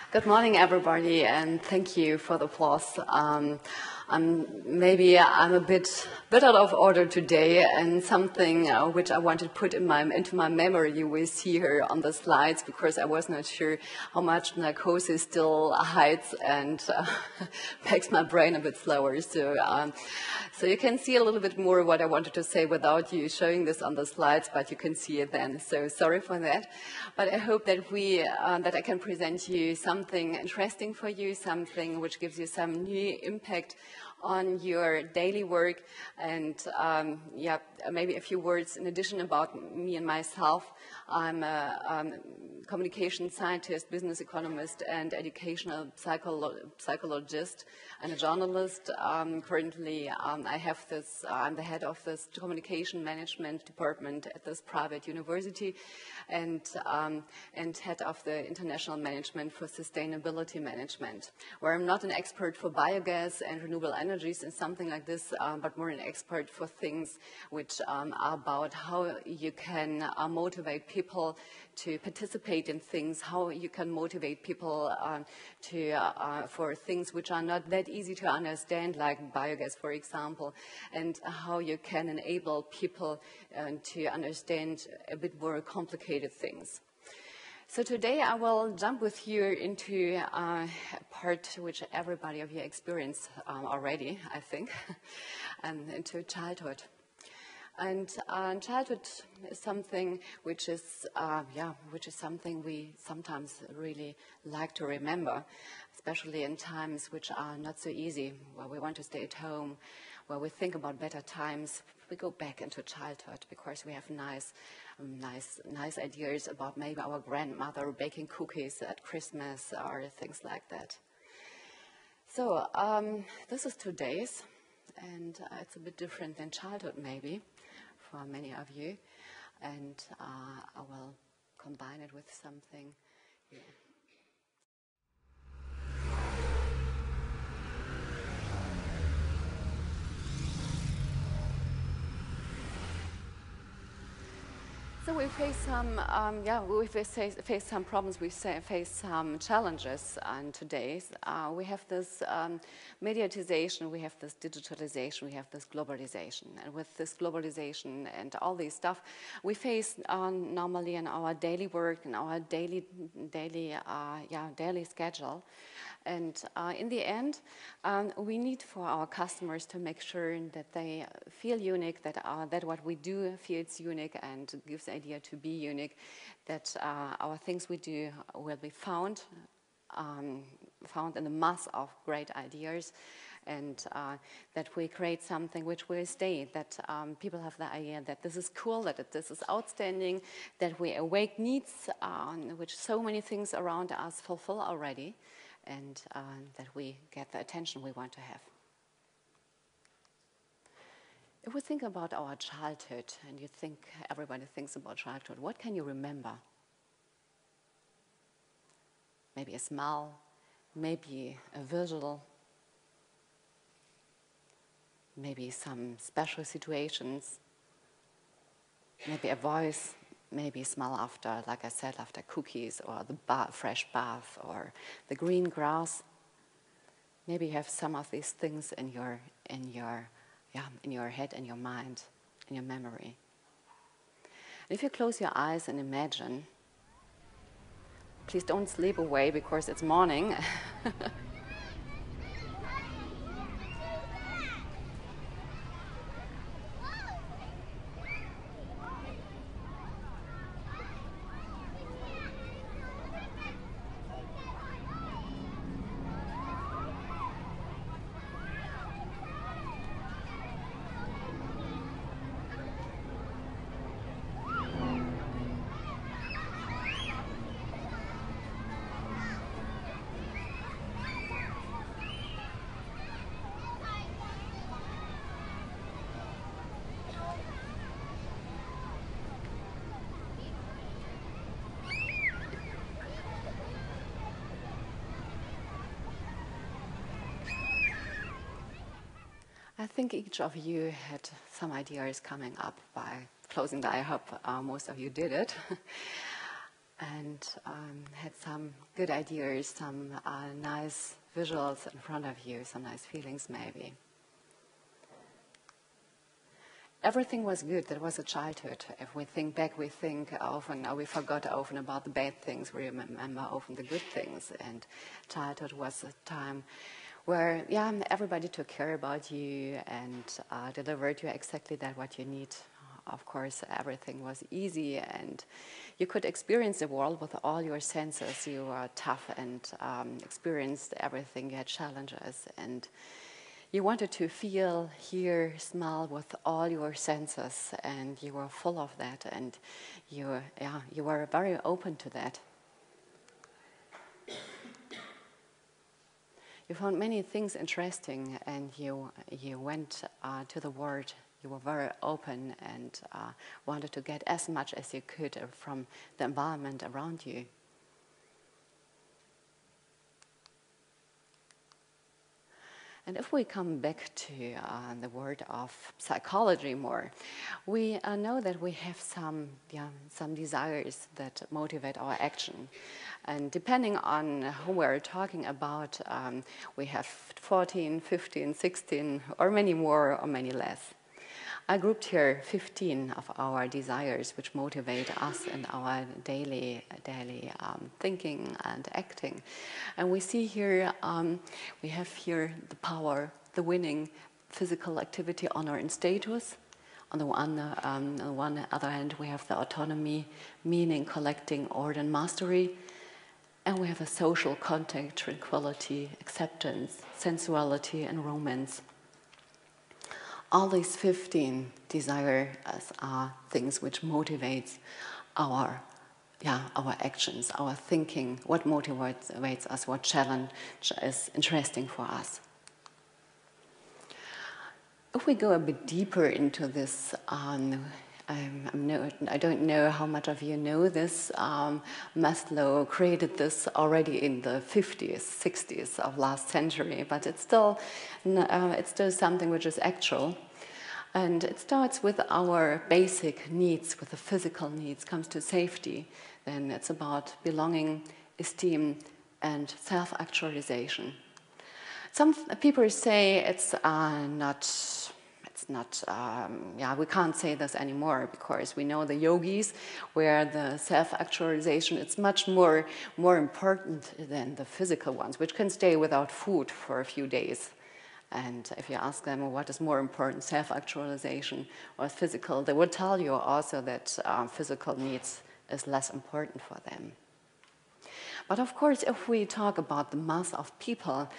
Good morning, everybody, and thank you for the applause. Maybe I'm a bit out of order today, and something which I wanted to put into my memory you will see here on the slides, because I was not sure how much narcosis still hides and makes my brain a bit slower. So you can see a little bit more what I wanted to say without you showing this on the slides, but you can see it then. So sorry for that. But I hope that that I can present you something interesting for you, something which gives you some new impact on your daily work, and maybe a few words in addition about me and myself. I'm a communication scientist, business economist, and educational psychologist, and a journalist. Currently, I'm the head of this communication management department at this private university, and head of the international management for sustainability management, where I'm not an expert for biogas and renewable energies and something like this, but more an expert for things which are about how you can motivate people to participate in things, how you can motivate people for things which are not that easy to understand, like biogas, for example, and how you can enable people to understand a bit more complicated things. So today I will jump with you into a part which everybody of you experienced already, I think, and into childhood. And childhood is something which is something we sometimes really like to remember, especially in times which are not so easy, where we want to stay at home, where we think about better times. We go back into childhood because we have nice ideas about maybe our grandmother baking cookies at Christmas or things like that. So this is today's, and it's a bit different than childhood maybe for many of you, and I will combine it with something here. So we face some problems, we face some challenges today. We have this mediatization, we have this digitalization, we have this globalization. And with this globalization and all these stuff, we face normally in our daily work, in our daily schedule. And in the end, we need for our customers to make sure that they feel unique, that what we do feels unique and gives the idea to be unique, that our things we do will be found in the mass of great ideas, and that we create something which will stay, that people have the idea that this is cool, that this is outstanding, that we awake needs, which so many things around us fulfill already, and that we get the attention we want to have. If we think about our childhood, and you think everybody thinks about childhood, what can you remember? Maybe a smell, maybe a visual, maybe some special situations, maybe a voice, maybe smell after, like I said, after cookies, or the fresh bath, or the green grass. Maybe you have some of these things in your head, in your mind, in your memory. And if you close your eyes and imagine, please don't sleep away because it's morning. think each of you had some ideas coming up by closing the eye. I hope most of you did it. And had some good ideas, some nice visuals in front of you, some nice feelings maybe. Everything was good. That was a childhood. If we think back, we think often, or we forgot often about the bad things. We remember often the good things. And childhood was a time where, everybody took care about you and delivered you exactly that what you need. Of course, everything was easy, and you could experience the world with all your senses. You were tough and experienced everything. You had challenges, and you wanted to feel, hear, smell with all your senses, and you were full of that, and you were very open to that. You found many things interesting, and you went to the world. You were very open and wanted to get as much as you could from the environment around you. And if we come back to the word of psychology more, we know that we have some desires that motivate our action. And depending on who we're talking about, we have 14, 15, 16, or many more or many less. I grouped here 15 of our desires which motivate us in our daily thinking and acting. And we see here, we have here the power, the winning, physical activity, honor and status. On the one other hand, we have the autonomy, meaning, collecting, order and mastery. And we have a social contact, tranquility, acceptance, sensuality and romance. All these 15 desires are things which motivates our actions, our thinking, what motivates us, what challenge is interesting for us. If we go a bit deeper into this, I don't know how much of you know this. Maslow created this already in the 50s, 60s of last century, but it's still something which is actual. And it starts with our basic needs, with the physical needs, comes to safety. Then it's about belonging, esteem, and self-actualization. Some people say we can't say this anymore because we know the yogis where the self-actualization is much more important than the physical ones, which can stay without food for a few days. And if you ask them, well, what is more important, self-actualization or physical, they will tell you also that physical needs is less important for them. But of course, if we talk about the mass of people,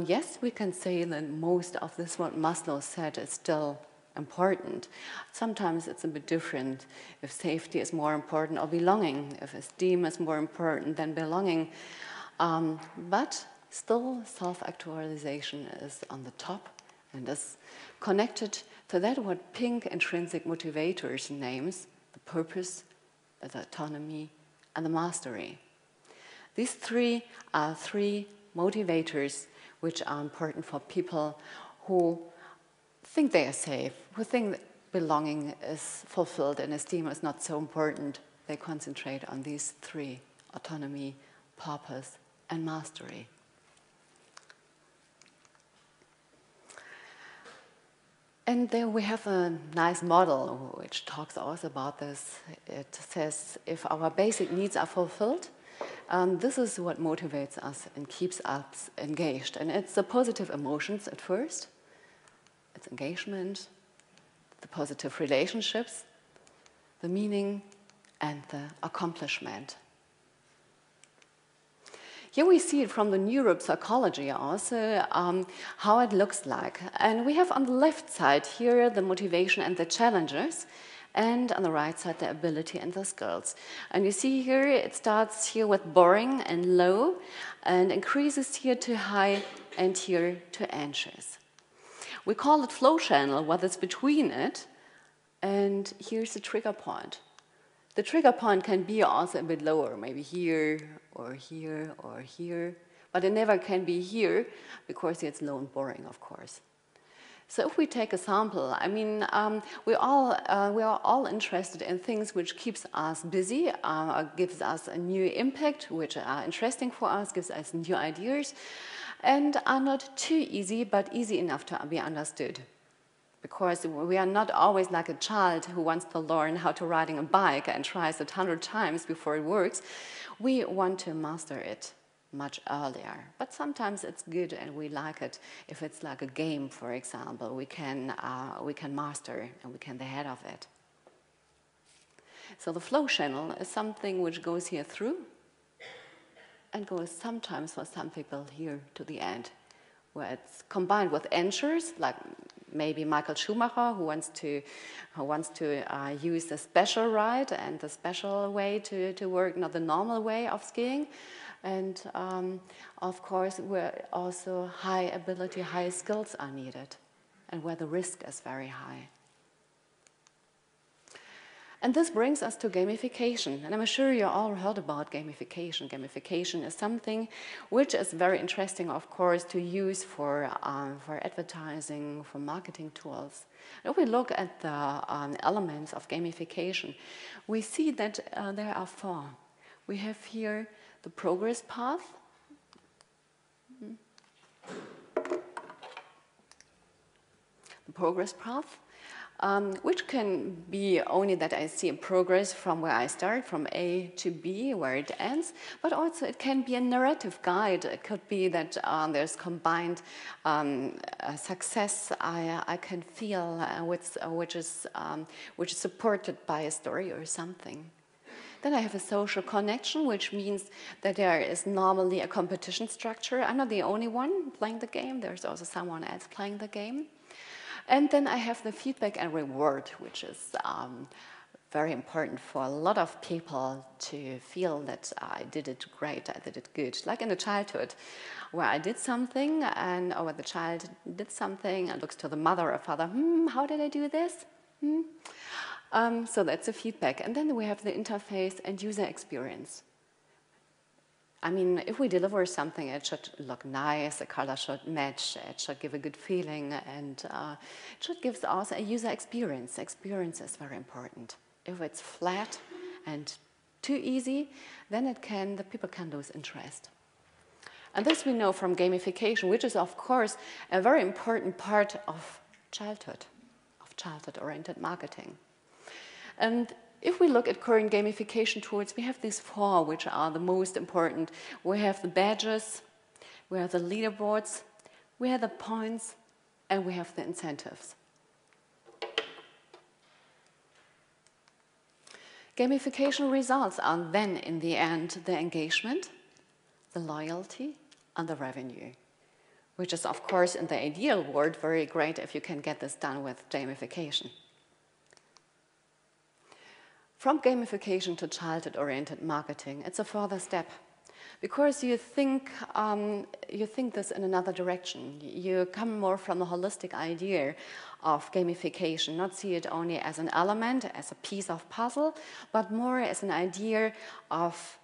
yes, we can say that most of this, what Maslow said, is still important. Sometimes it's a bit different. If safety is more important or belonging, if esteem is more important than belonging. But still, self-actualization is on the top and is connected to that what Pink intrinsic motivators names, the purpose, the autonomy, and the mastery. These three are three motivators which are important for people who think they are safe, who think that belonging is fulfilled and esteem is not so important. They concentrate on these three: autonomy, purpose, and mastery. And there we have a nice model which talks also about this. It says if our basic needs are fulfilled, this is what motivates us and keeps us engaged. And it's the positive emotions at first. It's engagement, the positive relationships, the meaning, and the accomplishment. Here we see it from the neuropsychology also, how it looks like. And we have on the left side here the motivation and the challenges, and on the right side the ability and the skills. And you see here it starts here with boring and low, and increases here to high and here to anxious. We call it flow channel, what is between it, and here's the trigger point. The trigger point can be also a bit lower, maybe here, or here, or here, but it never can be here, because it's low and boring, of course. So if we take a sample, I mean, we are all interested in things which keeps us busy, gives us a new impact, which are interesting for us, gives us new ideas, and are not too easy, but easy enough to be understood. Because we are not always like a child who wants to learn how to riding a bike and tries it 100 times before it works. We want to master it much earlier. But sometimes it's good and we like it. If it's like a game, for example, we can master and we can be ahead of it. So the flow channel is something which goes here through and goes sometimes for some people here to the end, where it's combined with anchors, like maybe Michael Schumacher, who wants to use the special ride and the special way to work, not the normal way of skiing. And of course, where also high ability, high skills are needed, and where the risk is very high. And this brings us to gamification. And I'm sure you all heard about gamification. Gamification is something which is very interesting, of course, to use for advertising, for marketing tools. And if we look at the elements of gamification, we see that there are 4. We have here the progress path. The progress path. Which can be only that I see a progress from where I start, from A to B, where it ends, but also it can be a narrative guide. It could be that there's combined success I can feel, which is supported by a story or something. Then I have a social connection, which means that there is normally a competition structure. I'm not the only one playing the game. There's also someone else playing the game. And then I have the feedback and reward, which is very important for a lot of people to feel that I did it great, I did it good. Like in the childhood, where I did something, or the child did something and looks to the mother or father, how did I do this? So that's the feedback. And then we have the interface and user experience. I mean, if we deliver something, it should look nice, the color should match, it should give a good feeling, and it should give us a user experience. Experience is very important. If it's flat and too easy, then the people can lose interest. And this we know from gamification, which is, of course, a very important part of childhood-oriented marketing. And if we look at current gamification tools, we have these 4 which are the most important. We have the badges, we have the leaderboards, we have the points, and we have the incentives. Gamification results are then, in the end, the engagement, the loyalty, and the revenue, which is, of course, in the ideal world, very great if you can get this done with gamification. From gamification to childhood-oriented marketing, it's a further step, because you think this in another direction. You come more from a holistic idea of gamification, not see it only as an element, as a piece of puzzle, but more as an idea of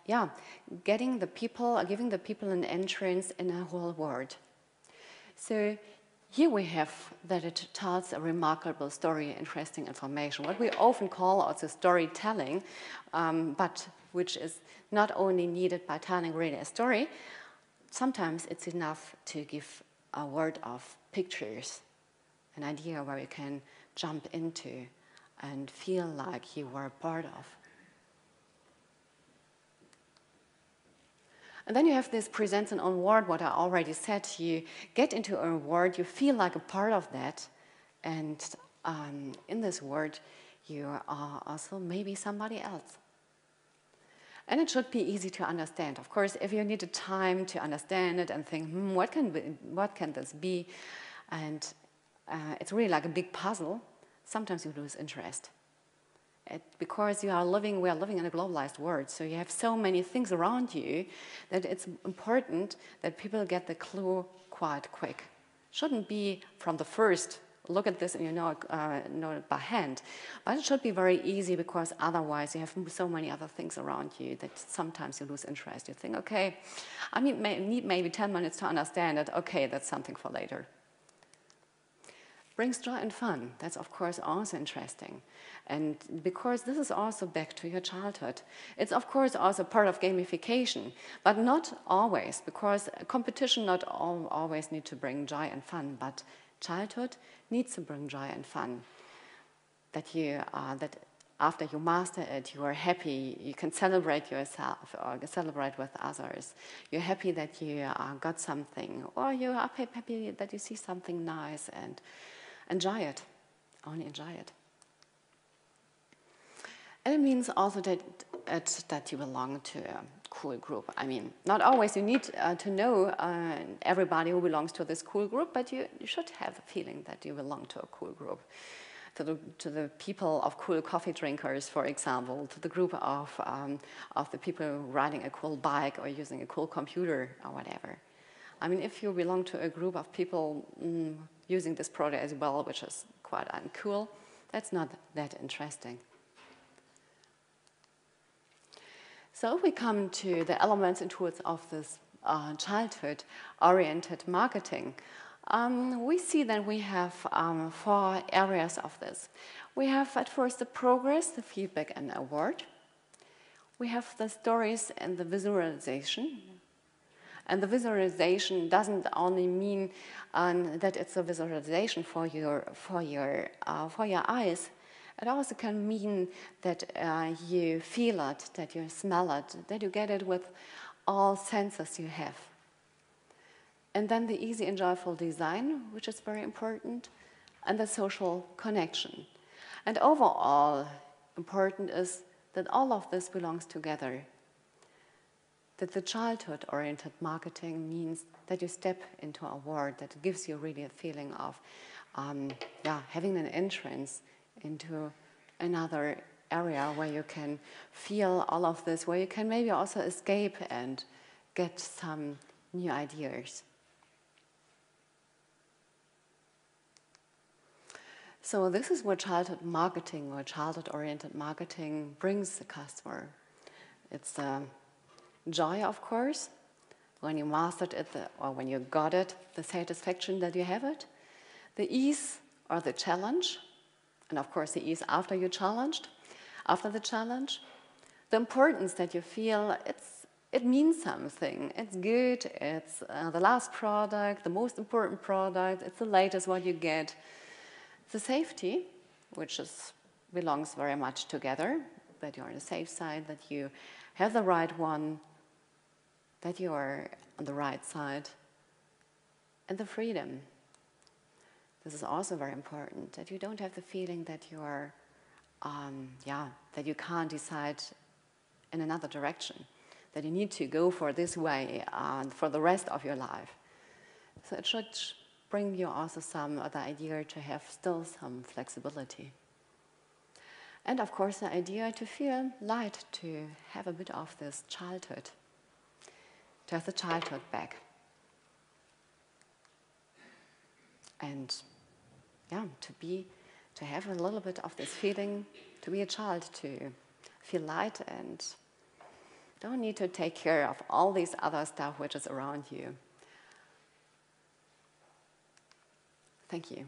giving the people an entrance in a whole world. So here we have that it tells a remarkable story, interesting information, what we often call also storytelling, but which is not only needed by telling really a story. Sometimes it's enough to give a word of pictures, an idea where you can jump into and feel like you were a part of. And then you have this presents an own word, what I already said. You get into a word, you feel like a part of that, and in this word, you are also maybe somebody else. And it should be easy to understand. Of course, if you need the time to understand it and think, what can this be? And it's really like a big puzzle. Sometimes you lose interest. Because we are living in a globalized world, so you have so many things around you that it's important that people get the clue quite quick. Shouldn't be from the first look at this and you know it by hand, but it should be very easy, because otherwise you have so many other things around you that sometimes you lose interest. You think, okay, I need maybe 10 minutes to understand it. Okay, that's something for later. brings joy and fun. That's, of course, also interesting. And because this is also back to your childhood. It's, of course, also part of gamification, but not always, because competition not always need to bring joy and fun, but childhood needs to bring joy and fun. That after you master it, you are happy, you can celebrate yourself or celebrate with others. You're happy that you got something, or you are happy that you see something nice and enjoy it, only enjoy it. And it means also that you belong to a cool group. I mean, not always you need to know everybody who belongs to this cool group, but you should have a feeling that you belong to a cool group. To the people of cool coffee drinkers, for example, to the group of the people riding a cool bike or using a cool computer or whatever. I mean, if you belong to a group of people using this product as well, which is quite uncool, that's not that interesting. So if we come to the elements and tools of this childhood-oriented marketing, we see that we have 4 areas of this. We have at first the progress, the feedback and award. We have the stories and the visualization. And the visualization doesn't only mean that it's a visualization for your eyes. It also can mean that you feel it, that you smell it, that you get it with all senses you have. And then the easy and joyful design, which is very important, and the social connection. And overall, important is that all of this belongs together. That the childhood-oriented marketing means that you step into a world that gives you really a feeling of having an entrance into another area where you can feel all of this, where you can maybe also escape and get some new ideas. So this is what childhood marketing or childhood-oriented marketing brings the customer. It's joy, of course, when you mastered it or when you got it, the satisfaction that you have it, the ease or the challenge, and of course the ease after the challenge, the importance that you feel it means something, it's good, it's the last product, the most important product, it's the latest what you get. The safety, which belongs very much together, that you're on the safe side, that you have the right one, that you are on the right side, and the freedom. This is also very important, that you don't have the feeling that you are, that you can't decide in another direction, that you need to go for this way for the rest of your life. So it should bring you also some other idea to have still some flexibility. And of course the idea to feel light, to have a bit of this childhood, to have the childhood back. And to have a little bit of this feeling, to be a child, to feel light and don't need to take care of all these other stuff which is around you. Thank you.